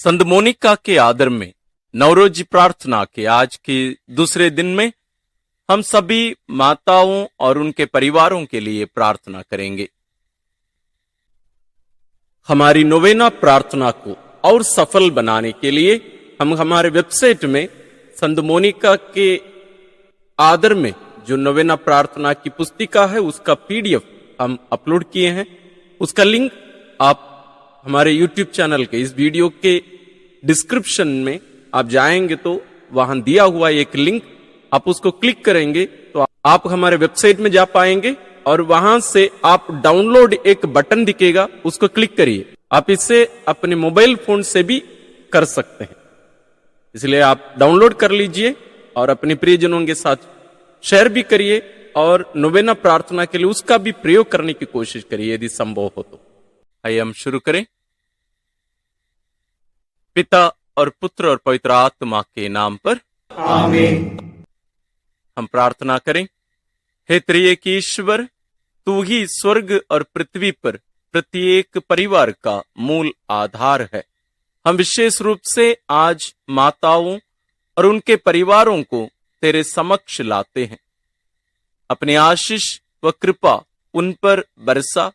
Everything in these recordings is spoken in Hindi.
संत मोनिका के आदर में नवरोजी प्रार्थना के आज के दूसरे दिन में हम सभी माताओं और उनके परिवारों के लिए प्रार्थना करेंगे। हमारी नोवेना प्रार्थना को और सफल बनाने के लिए हम हमारे वेबसाइट में संत मोनिका के आदर में जो नोवेना प्रार्थना की पुस्तिका है उसका पीडीएफ हम अपलोड किए हैं। उसका लिंक आप हमारे यूट्यूब चैनल के इस वीडियो के डिस्क्रिप्शन में आप जाएंगे तो वहां दिया हुआ एक लिंक, आप उसको क्लिक करेंगे तो आप हमारे वेबसाइट में जा पाएंगे और वहां से आप डाउनलोड एक बटन दिखेगा, उसको क्लिक करिए। आप इसे अपने मोबाइल फोन से भी कर सकते हैं, इसलिए आप डाउनलोड कर लीजिए और अपने प्रियजनों के साथ शेयर भी करिए और नोवेना प्रार्थना के लिए उसका भी प्रयोग करने की कोशिश करिए यदि संभव हो तो। आइए हम शुरू करें। पिता और पुत्र और पवित्र आत्मा के नाम पर आमीन। हम प्रार्थना करें। हे त्रिएक ईश्वर, तू ही स्वर्ग और पृथ्वी पर प्रत्येक परिवार का मूल आधार है। हम विशेष रूप से आज माताओं और उनके परिवारों को तेरे समक्ष लाते हैं। अपनी आशीष व कृपा उन पर बरसा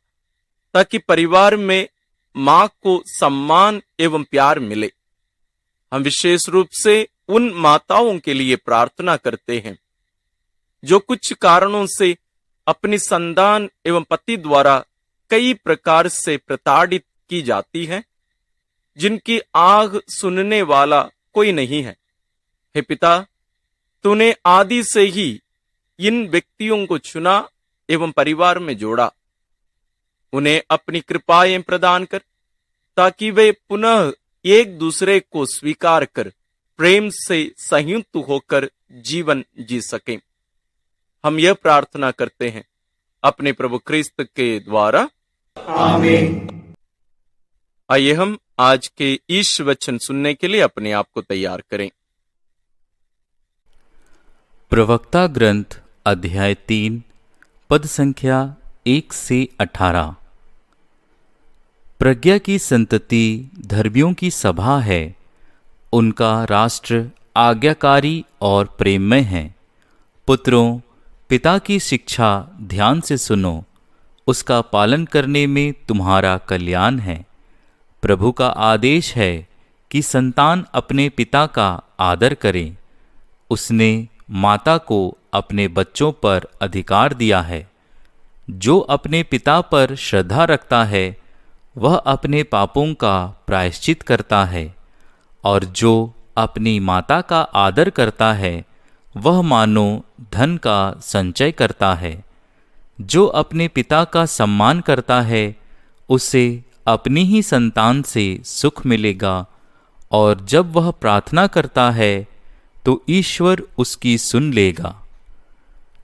ताकि परिवार में मां को सम्मान एवं प्यार मिले। हम विशेष रूप से उन माताओं के लिए प्रार्थना करते हैं जो कुछ कारणों से अपनी संतान एवं पति द्वारा कई प्रकार से प्रताड़ित की जाती है, जिनकी आग सुनने वाला कोई नहीं है। हे पिता, तूने आदि से ही इन व्यक्तियों को चुना एवं परिवार में जोड़ा। उन्हें अपनी कृपाएं प्रदान कर ताकि वे पुनः एक दूसरे को स्वीकार कर प्रेम से संयुक्त होकर जीवन जी सकें। हम यह प्रार्थना करते हैं अपने प्रभु क्रिस्त के द्वारा, आमीन। आइए हम आज के ईश वचन सुनने के लिए अपने आप को तैयार करें। प्रवक्ता ग्रंथ अध्याय 3 पद संख्या 1 से 18। प्रज्ञा की संतति धर्मियों की सभा है, उनका राष्ट्र आज्ञाकारी और प्रेममय है। पुत्रों, पिता की शिक्षा ध्यान से सुनो, उसका पालन करने में तुम्हारा कल्याण है। प्रभु का आदेश है कि संतान अपने पिता का आदर करें। उसने माता को अपने बच्चों पर अधिकार दिया है। जो अपने पिता पर श्रद्धा रखता है वह अपने पापों का प्रायश्चित करता है, और जो अपनी माता का आदर करता है वह मानो धन का संचय करता है। जो अपने पिता का सम्मान करता है उसे अपनी ही संतान से सुख मिलेगा, और जब वह प्रार्थना करता है तो ईश्वर उसकी सुन लेगा।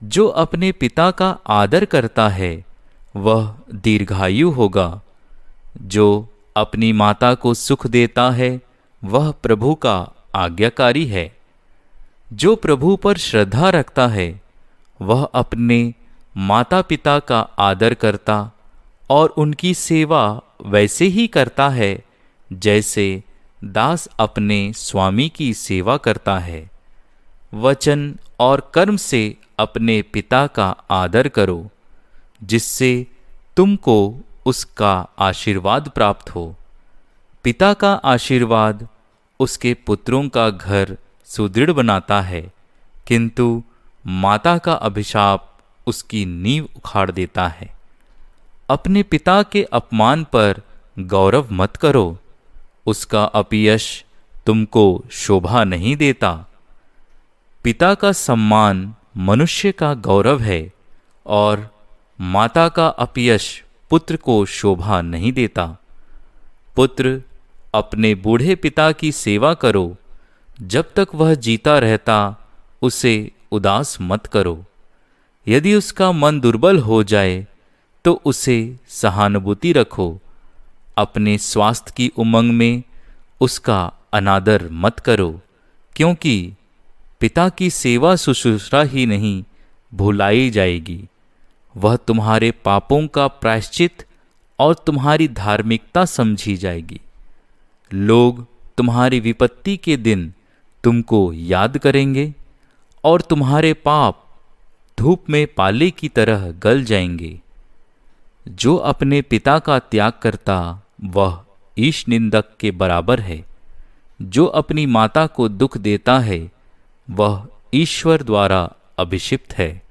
जो अपने पिता का आदर करता है वह दीर्घायु होगा। जो अपनी माता को सुख देता है वह प्रभु का आज्ञाकारी है। जो प्रभु पर श्रद्धा रखता है वह अपने माता पिता का आदर करता और उनकी सेवा वैसे ही करता है जैसे दास अपने स्वामी की सेवा करता है। वचन और कर्म से अपने पिता का आदर करो, जिससे तुमको उसका आशीर्वाद प्राप्त हो। पिता का आशीर्वाद उसके पुत्रों का घर सुदृढ़ बनाता है, किंतु माता का अभिशाप उसकी नींव उखाड़ देता है। अपने पिता के अपमान पर गौरव मत करो, उसका अपयश तुमको शोभा नहीं देता। पिता का सम्मान मनुष्य का गौरव है, और माता का अपयश पुत्र को शोभा नहीं देता। पुत्र, अपने बूढ़े पिता की सेवा करो, जब तक वह जीता रहता उसे उदास मत करो। यदि उसका मन दुर्बल हो जाए तो उसे सहानुभूति रखो। अपने स्वास्थ्य की उमंग में उसका अनादर मत करो, क्योंकि पिता की सेवा शुश्रूषा ही नहीं भुलाई जाएगी। वह तुम्हारे पापों का प्रायश्चित और तुम्हारी धार्मिकता समझी जाएगी। लोग तुम्हारी विपत्ति के दिन तुमको याद करेंगे और तुम्हारे पाप धूप में पाले की तरह गल जाएंगे। जो अपने पिता का त्याग करता वह ईश निंदक के बराबर है। जो अपनी माता को दुख देता है वह ईश्वर द्वारा अभिषिक्त है।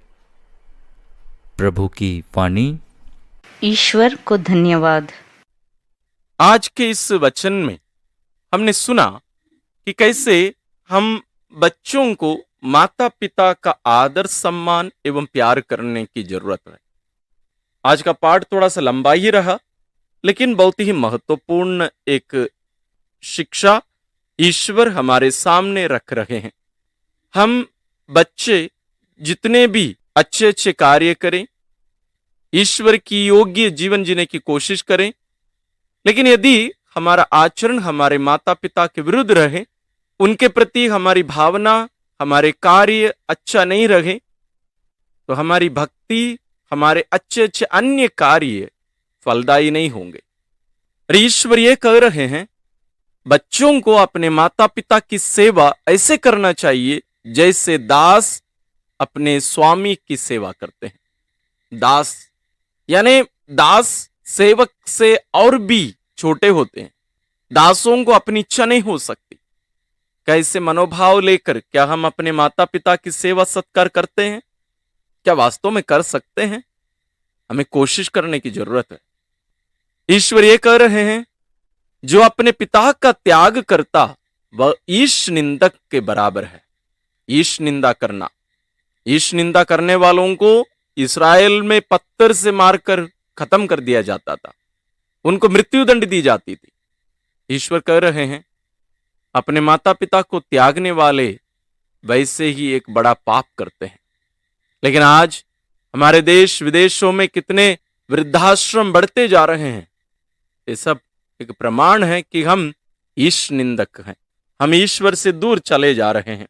प्रभु की वाणी। ईश्वर को धन्यवाद। आज के इस वचन में हमने सुना कि कैसे हम बच्चों को माता पिता का आदर सम्मान एवं प्यार करने की जरूरत है। आज का पाठ थोड़ा सा लंबा ही रहा, लेकिन बहुत ही महत्वपूर्ण एक शिक्षा ईश्वर हमारे सामने रख रहे हैं। हम बच्चे जितने भी अच्छे अच्छे कार्य करें, ईश्वर की योग्य जीवन जीने की कोशिश करें, लेकिन यदि हमारा आचरण हमारे माता पिता के विरुद्ध रहे, उनके प्रति हमारी भावना, हमारे कार्य अच्छा नहीं रहे, तो हमारी भक्ति, हमारे अच्छे अच्छे अन्य कार्य फलदायी नहीं होंगे। और ईश्वर ये कह रहे हैं, बच्चों को अपने माता पिता की सेवा ऐसे करना चाहिए जैसे दास अपने स्वामी की सेवा करते हैं। दास यानी दास सेवक से और भी छोटे होते हैं। दासों को अपनी इच्छा नहीं हो सकती। कैसे मनोभाव लेकर क्या हम अपने माता पिता की सेवा सत्कार करते हैं? क्या वास्तव में कर सकते हैं? हमें कोशिश करने की जरूरत है। ईश्वर ये कह रहे हैं, जो अपने पिता का त्याग करता वह ईश निंदक के बराबर है। ईश निंदा करना, ईश निंदा करने वालों को इस्राएल में पत्थर से मारकर खत्म कर दिया जाता था, उनको मृत्यु दंड दी जाती थी। ईश्वर कह रहे हैं, अपने माता पिता को त्यागने वाले वैसे ही एक बड़ा पाप करते हैं। लेकिन आज हमारे देश विदेशों में कितने वृद्धाश्रम बढ़ते जा रहे हैं। ये सब एक प्रमाण है कि हम ईश निंदक हैं, हम ईश्वर से दूर चले जा रहे हैं।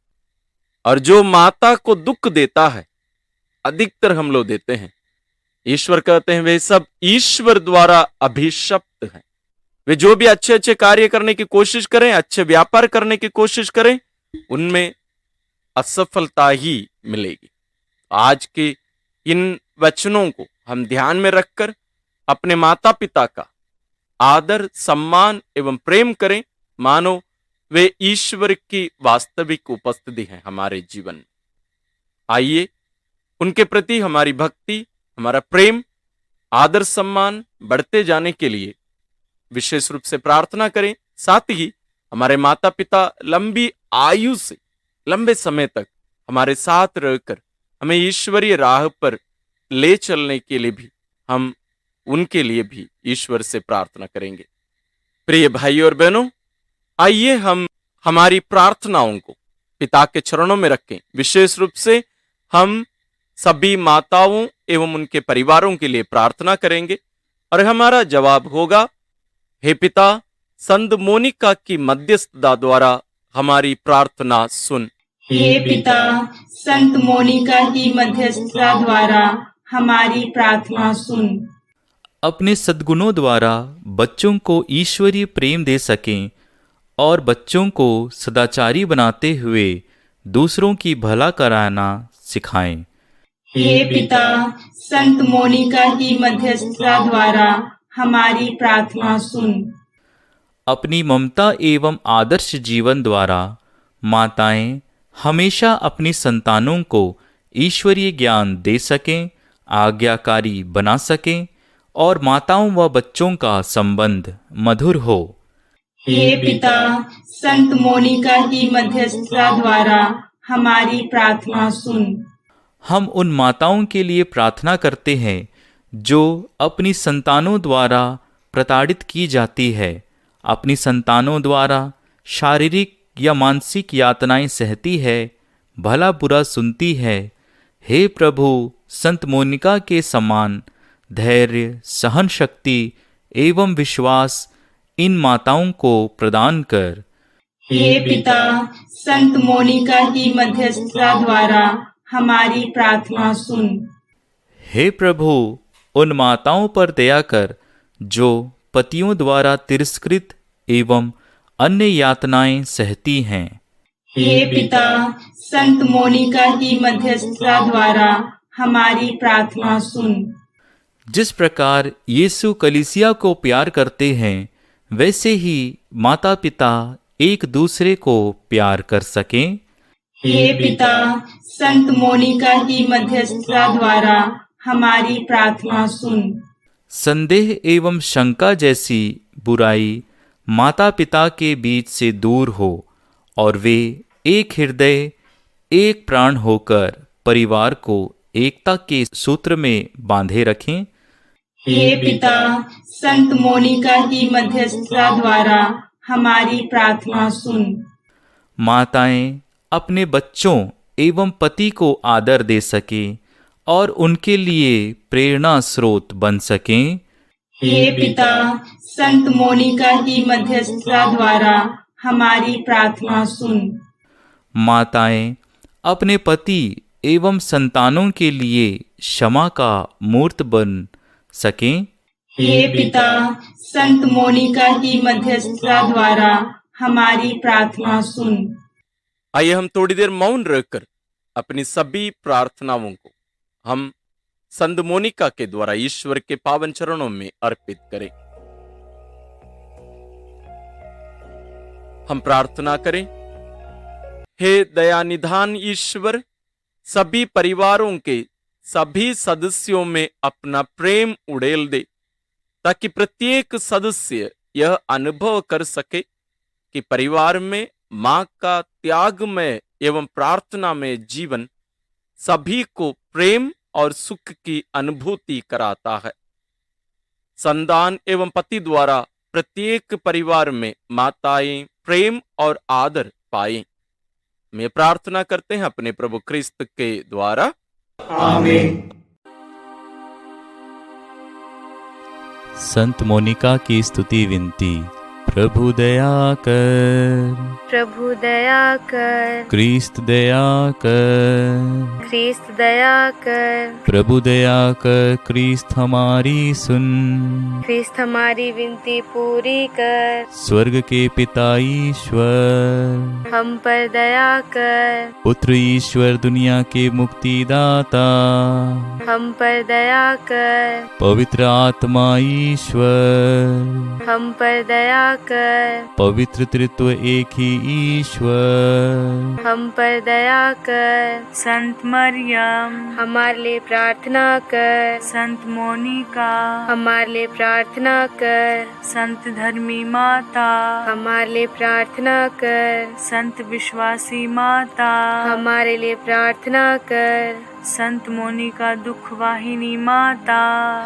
और जो माता को दुख देता है, अधिकतर हम लोग देते हैं, ईश्वर कहते हैं वे सब ईश्वर द्वारा अभिशप्त हैं। वे जो भी अच्छे अच्छे कार्य करने की कोशिश करें, अच्छे व्यापार करने की कोशिश करें, उनमें असफलता ही मिलेगी। आज के इन वचनों को हम ध्यान में रखकर अपने माता पिता का आदर सम्मान एवं प्रेम करें, मानो वे ईश्वर की वास्तविक उपस्थिति है हमारे जीवन में। आइए उनके प्रति हमारी भक्ति, हमारा प्रेम, आदर सम्मान बढ़ते जाने के लिए विशेष रूप से प्रार्थना करें। साथ ही हमारे माता पिता लंबी आयु से लंबे समय तक हमारे साथ रहकर हमें ईश्वरीय राह पर ले चलने के लिए भी हम उनके लिए भी ईश्वर से प्रार्थना करेंगे। प्रिय भाई और बहनों, आइए हम हमारी प्रार्थनाओं को पिता के चरणों में रखें। विशेष रूप से हम सभी माताओं एवं उनके परिवारों के लिए प्रार्थना करेंगे और हमारा जवाब होगा, हे पिता, संत मोनिका की मध्यस्थता द्वारा हमारी प्रार्थना सुन। हे पिता, संत मोनिका की मध्यस्थता द्वारा हमारी प्रार्थना सुन। अपने सद्गुणों द्वारा बच्चों को ईश्वरीय प्रेम दे सकें और बच्चों को सदाचारी बनाते हुए दूसरों की भला कराना सिखाएं। हे पिता, संत मोनिका की मध्यस्थता द्वारा हमारी प्रार्थना सुन। अपनी ममता एवं आदर्श जीवन द्वारा माताएं हमेशा अपनी संतानों को ईश्वरीय ज्ञान दे सकें, आज्ञाकारी बना सकें और माताओं व बच्चों का संबंध मधुर हो। हे पिता, संत मोनिका की मध्यस्थता द्वारा हमारी प्रार्थना सुन। हम उन माताओं के लिए प्रार्थना करते हैं जो अपनी संतानों द्वारा प्रताड़ित की जाती है, अपनी संतानों द्वारा शारीरिक या मानसिक यातनाएं सहती है, भला बुरा सुनती है। हे प्रभु, संत मोनिका के समान धैर्य, सहन शक्ति एवं विश्वास इन माताओं को प्रदान कर। हे पिता, संत मोनिका की मध्यस्थता द्वारा हमारी प्रार्थना सुन। हे प्रभु, उन माताओं पर दया कर जो पतियों द्वारा तिरस्कृत एवं अन्य यातनाएं सहती हैं। हे पिता, संत मोनिका की मध्यस्थता द्वारा हमारी प्रार्थना सुन। जिस प्रकार यीशु कलीसिया को प्यार करते हैं, वैसे ही माता पिता एक दूसरे को प्यार कर सकें। हे पिता, संत मोनिका की मध्यस्थता द्वारा हमारी प्रार्थना सुन। संदेह एवं शंका जैसी बुराई माता पिता के बीच से दूर हो और वे एक हृदय एक प्राण होकर परिवार को एकता के सूत्र में बांधे रखें। हे पिता, संत मोनिका की मध्यस्थता द्वारा हमारी प्रार्थना सुन। माताएं अपने बच्चों एवं पति को आदर दे सकें और उनके लिए प्रेरणा स्रोत बन सकें। हे पिता, संत मोनिका की मध्यस्थता द्वारा हमारी प्रार्थना सुन। माताएं अपने पति एवं संतानों के लिए क्षमा का मूर्त बन सकें। हे पिता, संत मोनिका की मध्यस्थता द्वारा हमारी प्रार्थना सुन। आइए हम थोड़ी देर मौन रहकर अपनी सभी प्रार्थनाओं को हम संत मोनिका के द्वारा ईश्वर के पावन चरणों में अर्पित करें। हम प्रार्थना करें। हे दयानिधान ईश्वर, सभी परिवारों के सभी सदस्यों में अपना प्रेम उड़ेल दे, ताकि प्रत्येक सदस्य यह अनुभव कर सके कि परिवार में मां का त्यागमय एवं प्रार्थना में जीवन सभी को प्रेम और सुख की अनुभूति कराता है। संतान एवं पति द्वारा प्रत्येक परिवार में माताएं प्रेम और आदर पाएं। मैं प्रार्थना करते हैं अपने प्रभु क्रिस्त के द्वारा। आमीन। संत मोनिका की स्तुति विनती। प्रभु दया कर, प्रभु दया कर, क्रिस्त दया कर, क्रिस्त दया कर, प्रभु दया कर, क्रिस्त हमारी सुन। क्रिस्त हमारी विनती पूरी कर, स्वर्ग के पिता ईश्वर, हम पर दया कर, पुत्र ईश्वर दुनिया के मुक्तिदाता, हम पर दया कर, पवित्र आत्मा ईश्वर, हम पर दया कर, पवित्र तृत्व एक ही ईश्वर, हम पर दया कर, संत मरियम हमारे लिए प्रार्थना कर, संत मोनिका हमारे लिए प्रार्थना कर, संत धर्मी माता हमारे लिए प्रार्थना कर, संत विश्वासी माता हमारे लिए प्रार्थना कर, संत मोनिका दुख वाहिनी माता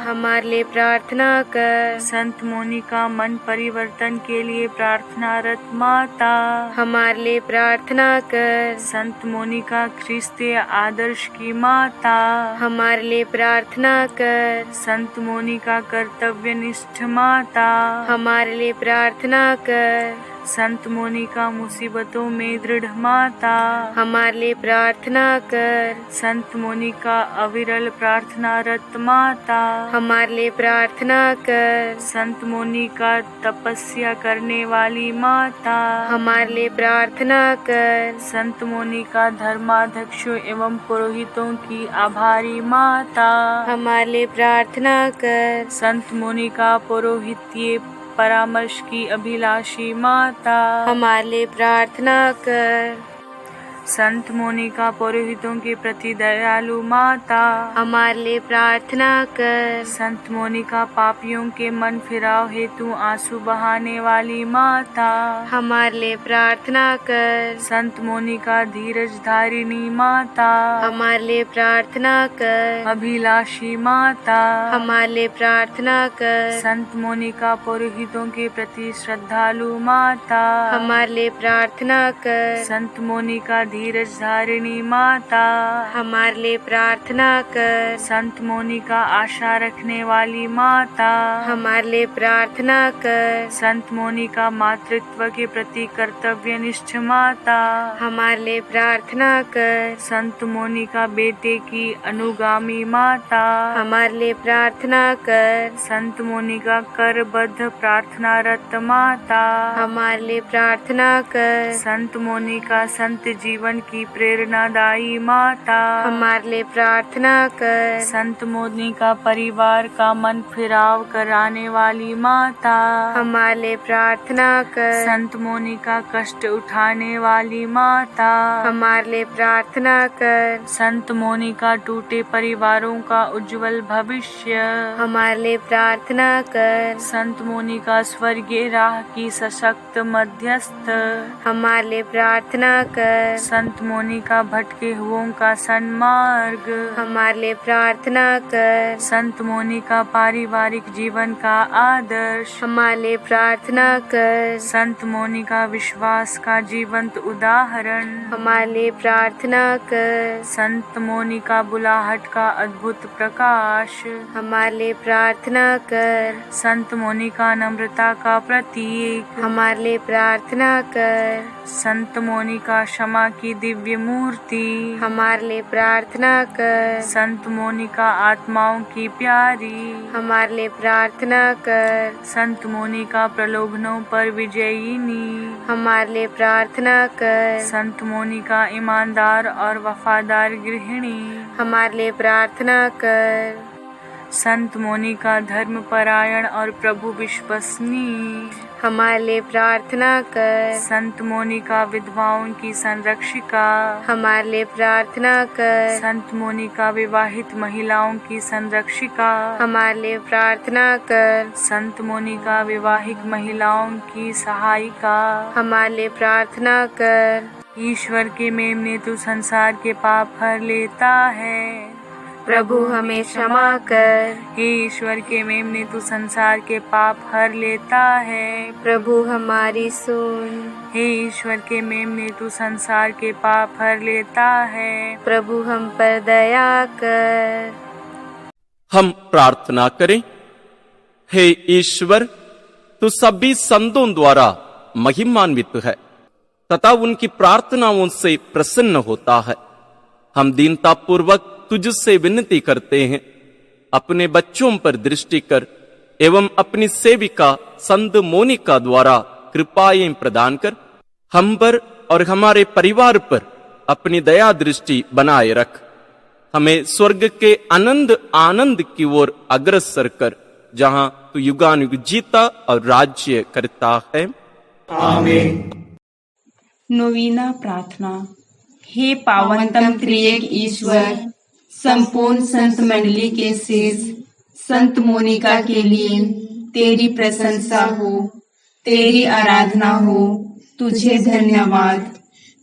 हमारे लिए प्रार्थना कर, संत मोनिका मन परिवर्तन के लिए प्रार्थनारत माता हमारे लिए प्रार्थना कर, संत मोनिका ख्रिस्तीय आदर्श की माता हमारे लिए प्रार्थना कर, संत मोनिका कर्तव्यनिष्ठ माता हमारे लिए प्रार्थना कर, संत मोनिका मुसीबतों में दृढ़ माता हमारे लिए प्रार्थना कर, संत मोनिका अविरल प्रार्थनारत माता हमारे लिए प्रार्थना कर, संत मोनिका तपस्या करने वाली माता हमारे लिए प्रार्थना कर, संत मोनिका धर्माध्यक्षों एवं पुरोहितों की आभारी माता हमारे लिए प्रार्थना कर, संत मोनिका पुरोहितीय परामर्श की अभिलाषी माता हमारे लिए प्रार्थना कर, संत मोनिका पुरोहितों के प्रति दयालु माता हमारे लिए प्रार्थना कर, संत मोनिका पापियों के मन फिराव हेतु आंसू बहाने वाली माता हमारे लिए प्रार्थना कर, संत मोनिका धीरज धारिणी माता हमारे लिए प्रार्थना कर, अभिलाषी माता हमारे लिए प्रार्थना कर, संत मोनिका पुरोहितों के प्रति श्रद्धालु माता हमारे लिए प्रार्थना कर, संत मोनिका धीरज धारिणी माता, हमारे लिए प्रार्थना कर। संत मुनि का आशा रखने वाली माता, हमारे लिए प्रार्थना कर। संत मुनि का मातृत्व के प्रति कर्तव्यनिष्ठ माता, हमारे लिए प्रार्थना कर। संत मुनि का बेटे की अनुगामी माता, हमारे लिए प्रार्थना कर। संत मुनि का करबद्ध प्रार्थनारत माता, हमारे लिए प्रार्थना कर। संत मुनि का संत जीवन की प्रेरणादायी माता, हमारे लिए प्रार्थना कर। संत मुनि का परिवार का मन फिराव कराने वाली माता, हमारे लिए प्रार्थना कर। संत मुनि का कष्ट उठाने वाली माता, हमारे लिए प्रार्थना कर। संत मुनि का टूटे परिवारों का उज्जवल भविष्य, हमारे लिए प्रार्थना कर। संत मुनि का स्वर्गीय राह की सशक्त मध्यस्थ, हमारे लिए प्रार्थना कर। संत मुनि का भटके हुओं का सन्मार्ग, हमारे लिए प्रार्थना कर। संत मुनि का पारिवारिक जीवन का आदर्श, हमारे लिए प्रार्थना कर। संत मुनि का विश्वास का जीवंत उदाहरण, हमारे लिए प्रार्थना कर। संत मुनि का बुलाहट का अद्भुत प्रकाश, हमारे लिए प्रार्थना कर। संत मुनि का नम्रता का प्रतीक, हमारे लिए प्रार्थना कर। संत मुनि का क्षमा की दिव्य मूर्ति, हमारे लिए प्रार्थना कर। संत मुनि का आत्माओं की प्यारी, हमारे लिए प्रार्थना कर। संत मुनि का प्रलोभनों पर विजयिनी, हमारे लिए प्रार्थना कर। संत मुनि का ईमानदार और वफादार गृहिणी, हमारे लिए प्रार्थना कर। संत मुनि का धर्मपरायण और प्रभु विश्वसनीय, हमारे लिए प्रार्थना कर। संत मुनि का विधवाओं की संरक्षिका, हमारे लिए प्रार्थना कर। संत मुनि का विवाहित महिलाओं की संरक्षिका, हमारे लिए प्रार्थना कर। संत मुनि का विवाहित महिलाओं की सहायिका, हमारे लिए प्रार्थना कर। ईश्वर के मेमने तू संसार के पाप हर लेता है, प्रभु हमें क्षमा कर। हे ईश्वर के मेमने तू संसार के पाप हर लेता है, प्रभु हमारी सुन। हे ईश्वर के मेमने तू संसार के पाप हर लेता है, प्रभु हम पर दया कर। हम प्रार्थना करें। हे ईश्वर, तू सभी संतों द्वारा महिमान्वित है तथा उनकी प्रार्थनाओं से प्रसन्न होता है। हम दीनतापूर्वक तुझसे विनती करते हैं, अपने बच्चों पर दृष्टि कर एवं अपनी सेविका संत मोनिका द्वारा कृपाएं प्रदान कर। हम पर और हमारे परिवार पर अपनी दया दृष्टि बनाए रख। हमें स्वर्ग के आनंद की ओर अग्रसर कर, जहां तू युगानुयुग जीता और राज्य करता है। आमीन। नवीना प्रार्थना। हे पावनतम त्रिएक ईश्वर, संपूर्ण संत मंडली के शीर्ष संत मोनिका के लिए तेरी प्रशंसा हो, तेरी आराधना हो। तुझे धन्यवाद।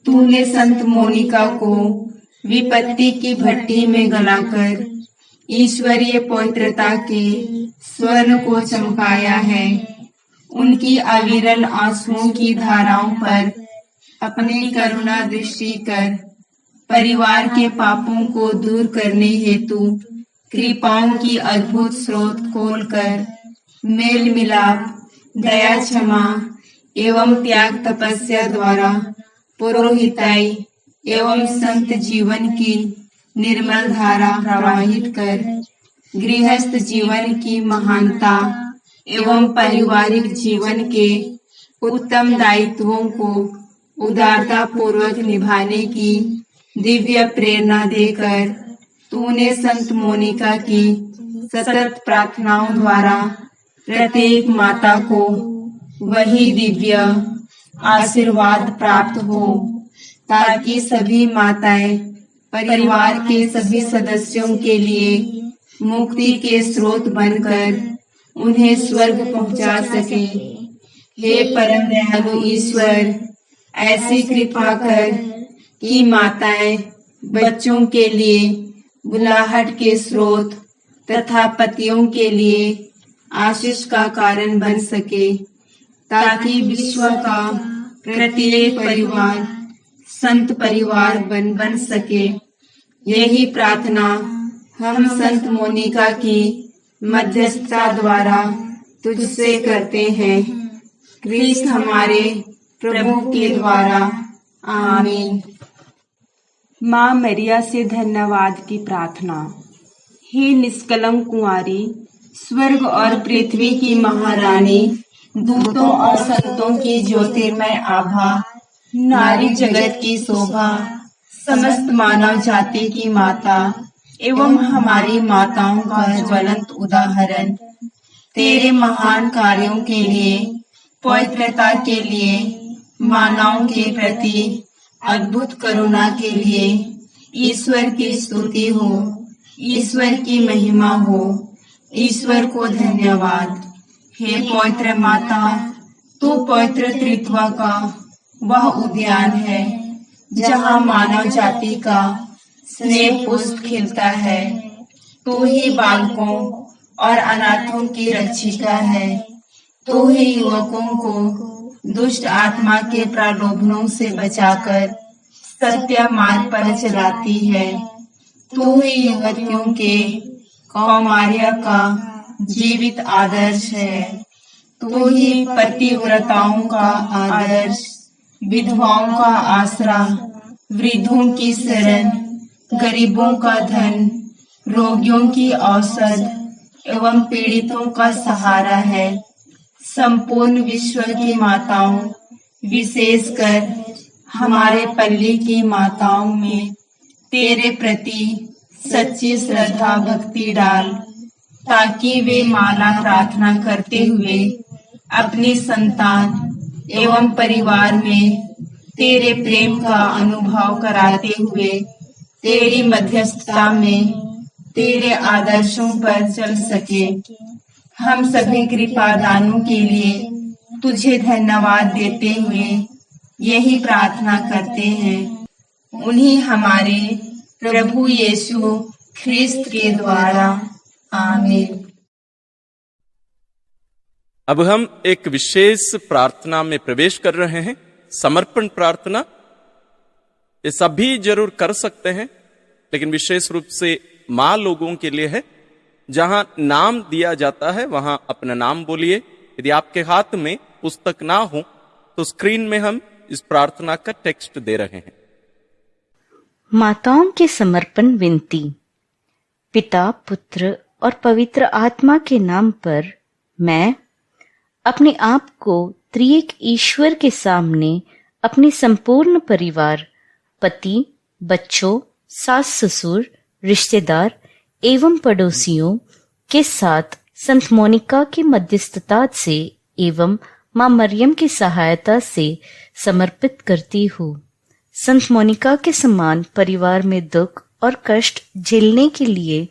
तूने संत मोनिका को विपत्ति की भट्टी में गलाकर ईश्वरीय पवित्रता के स्वर्ण को चमकाया है। उनकी अविरल आंसुओं की धाराओं पर अपनी करुणा दृष्टि कर परिवार के पापों को दूर करने हेतु कृपाओं की अद्भुत स्रोत खोलकर मेल मिलाप, दया, क्षमा एवं त्याग तपस्या द्वारा पुरोहिताई एवं संत जीवन की निर्मल धारा प्रवाहित कर गृहस्थ जीवन की महानता एवं पारिवारिक जीवन के उत्तम दायित्वों को उदारता पूर्वक निभाने की दिव्य प्रेरणा देकर तूने संत मोनिका की सतत प्रार्थनाओं द्वारा प्रत्येक माता को वही दिव्य आशीर्वाद प्राप्त हो, ताकि सभी माताएं परिवार के सभी सदस्यों के लिए मुक्ति के स्रोत बनकर उन्हें स्वर्ग पहुंचा सके। हे परम दयालु ईश्वर, ऐसी कृपा कर कि माताएं बच्चों के लिए बुलाहट के स्रोत तथा पतियों के लिए आशीष का कारण बन सके, ताकि विश्व का प्रत्येक परिवार संत परिवार बन सके, यही प्रार्थना हम संत मोनिका की मध्यस्थता द्वारा तुझसे करते हैं। क्रिस्त हमारे प्रभु के द्वारा, आमीन। माँ मरिया से धन्यवाद की प्रार्थना। हे निष्कलंक कुंवारी, स्वर्ग और पृथ्वी की महारानी, दूतों और संतों की ज्योतिर्मय आभा, नारी जगत की शोभा, समस्त मानव जाति की माता एवं हमारी माताओं का ज्वलंत उदाहरण, तेरे महान कार्यों के लिए, पवित्रता के लिए, मानवों के प्रति अद्भुत करुणा के लिए ईश्वर की स्तुति हो, ईश्वर की महिमा हो, ईश्वर को धन्यवाद। हे पवित्र माता, तू पवित्र त्रित्व का वह उद्यान है जहाँ मानव जाति का स्नेह पुष्प खिलता है। तू ही बालकों और अनाथों की रक्षिका है। तू ही युवकों को दुष्ट आत्मा के प्रलोभनों से बचाकर सत्य मार्ग पर चलाती है। तू ही युवतियों के कौमार्य का जीवित आदर्श है। तू ही पतिव्रताओं का आदर्श, विधवाओं का आसरा, वृद्धों की शरण, गरीबों का धन, रोगियों की औषध एवं पीड़ितों का सहारा है। संपूर्ण विश्व की माताओं, विशेषकर हमारे पल्ली की माताओं में तेरे प्रति सच्ची श्रद्धा भक्ति डाल, ताकि वे माला प्रार्थना करते हुए अपनी संतान एवं परिवार में तेरे प्रेम का अनुभव कराते हुए तेरी मध्यस्थता में तेरे आदर्शों पर चल सके। हम सभी कृपादानों के लिए तुझे धन्यवाद देते हुए यही प्रार्थना करते हैं, उन्हीं हमारे प्रभु यीशु ख्रिस्त के द्वारा, आमीन। अब हम एक विशेष प्रार्थना में प्रवेश कर रहे हैं, समर्पण प्रार्थना। ये सभी जरूर कर सकते हैं, लेकिन विशेष रूप से माँ लोगों के लिए है। जहां नाम दिया जाता है वहां अपना नाम बोलिए। यदि आपके हाथ में पुस्तक ना हो तो स्क्रीन में हम इस प्रार्थना का टेक्स्ट दे रहे हैं। माताओं के समर्पण विनती। पिता, पुत्र और पवित्र आत्मा के नाम पर मैं अपने आप को त्रिएक ईश्वर के सामने अपने संपूर्ण परिवार, पति, बच्चों, सास ससुर, रिश्तेदार एवं पड़ोसियों के साथ संत मोनिका की मध्यस्थता से एवं मां मरियम की सहायता से समर्पित करती हूँ। संत मोनिका के समान परिवार में दुख और कष्ट झेलने के लिए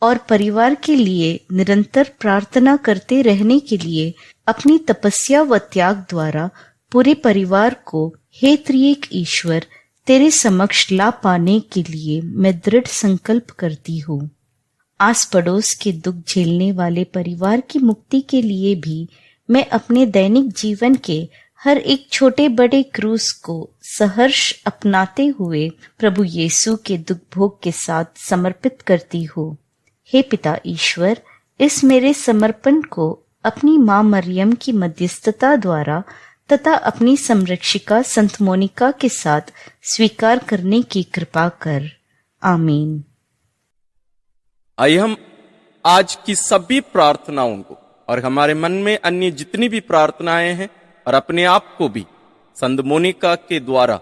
और परिवार के लिए निरंतर प्रार्थना करते रहने के लिए अपनी तपस्या व त्याग द्वारा पूरे परिवार को हे त्रिएक ईश्वर तेरे समक्ष ला पाने के लिए मैं दृढ़ संकल्प करती हूँ। आस पड़ोस के दुख झेलने वाले परिवार की मुक्ति के लिए भी मैं अपने दैनिक जीवन के हर एक छोटे बड़े क्रूस को सहर्ष अपनाते हुए प्रभु यीशु के दुख भोग के साथ समर्पित करती हूँ। हे पिता ईश्वर, इस मेरे समर्पण को अपनी माँ मरियम की मध्यस्थता द्वारा तथा अपनी संरक्षिका संत मोनिका के साथ स्वीकार करने की कृपा कर, आमीन। आइए हम आज की सभी प्रार्थनाओं को और हमारे मन में अन्य जितनी भी प्रार्थनाएं हैं और अपने आप को भी संत मोनिका के द्वारा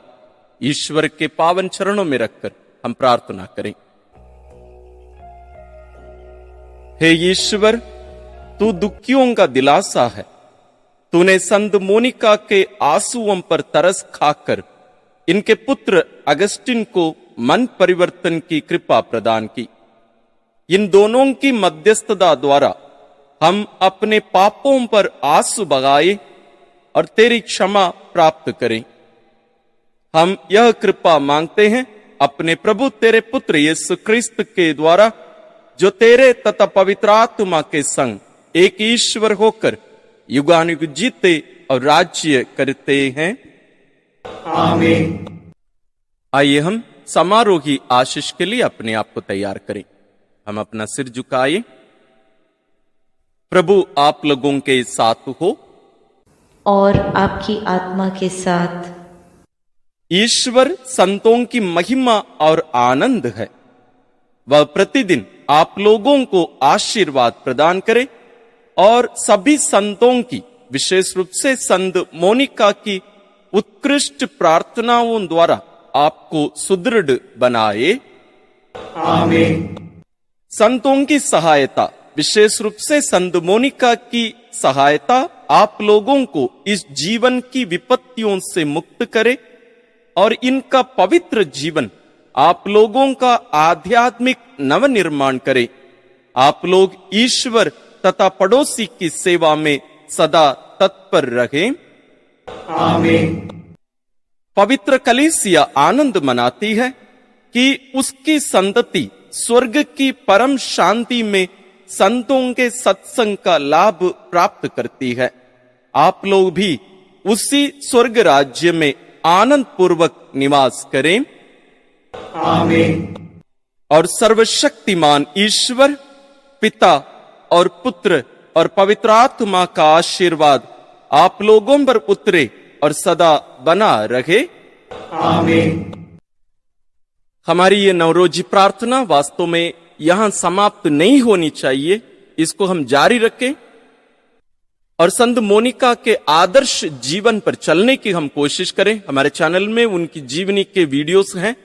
ईश्वर के पावन चरणों में रखकर हम प्रार्थना करें। हे ईश्वर, तू दुखियों का दिलासा है। तूने संत मोनिका के आंसुओं पर तरस खाकर इनके पुत्र अगस्टिन को मन परिवर्तन की कृपा प्रदान की। इन दोनों की मध्यस्थता द्वारा हम अपने पापों पर आंसू बहाए और तेरी क्षमा प्राप्त करें। हम यह कृपा मांगते हैं अपने प्रभु तेरे पुत्र यीशु ख्रिस्त के द्वारा, जो तेरे तथा पवित्र आत्मा के संग एक ईश्वर होकर युगानुयुग जीते और राज्य करते हैं, आमीन। आइए हम समारोही आशीष के लिए अपने आप को तैयार करें। हम अपना सिर झुकाए। प्रभु आप लोगों के साथ हो और आपकी आत्मा के साथ। ईश्वर संतों की महिमा और आनंद है। वह प्रतिदिन आप लोगों को आशीर्वाद प्रदान करे और सभी संतों की, विशेष रूप से संत मोनिका की उत्कृष्ट प्रार्थनाओं द्वारा आपको सुदृढ़ बनाए। आमीन। संतों की सहायता, विशेष रूप से संत मोनिका की सहायता आप लोगों को इस जीवन की विपत्तियों से मुक्त करे और इनका पवित्र जीवन आप लोगों का आध्यात्मिक नवनिर्माण करे। आप लोग ईश्वर तथा पड़ोसी की सेवा में सदा तत्पर रहें। आमीन। पवित्र कलीसिया आनंद मनाती है कि उसकी संतति स्वर्ग की परम शांति में संतों के सत्संग का लाभ प्राप्त करती है। आप लोग भी उसी स्वर्ग राज्य में आनंद पूर्वक निवास करें। आमीन। और सर्वशक्तिमान ईश्वर पिता और पुत्र और पवित्र आत्मा का आशीर्वाद आप लोगों पर उतरे और सदा बना रहे। आमीन। हमारी ये नवरोजी प्रार्थना वास्तव में यहां समाप्त नहीं होनी चाहिए, इसको हम जारी रखें और संत मोनिका के आदर्श जीवन पर चलने की हम कोशिश करें। हमारे चैनल में उनकी जीवनी के वीडियोस हैं,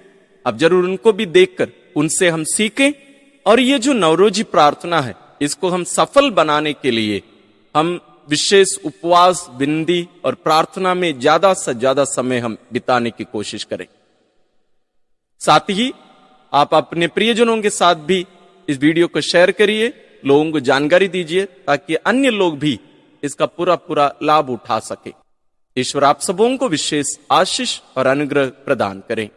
अब जरूर उनको भी देखकर उनसे हम सीखें और ये जो नवरोजी प्रार्थना है इसको हम सफल बनाने के लिए हम विशेष उपवास, विनती और प्रार्थना में ज्यादा से ज्यादा समय हम बिताने की कोशिश करें। साथ ही आप अपने प्रियजनों के साथ भी इस वीडियो को शेयर करिए, लोगों को जानकारी दीजिए ताकि अन्य लोग भी इसका पूरा लाभ उठा सके। ईश्वर आप सबों को विशेष आशीष और अनुग्रह प्रदान करें।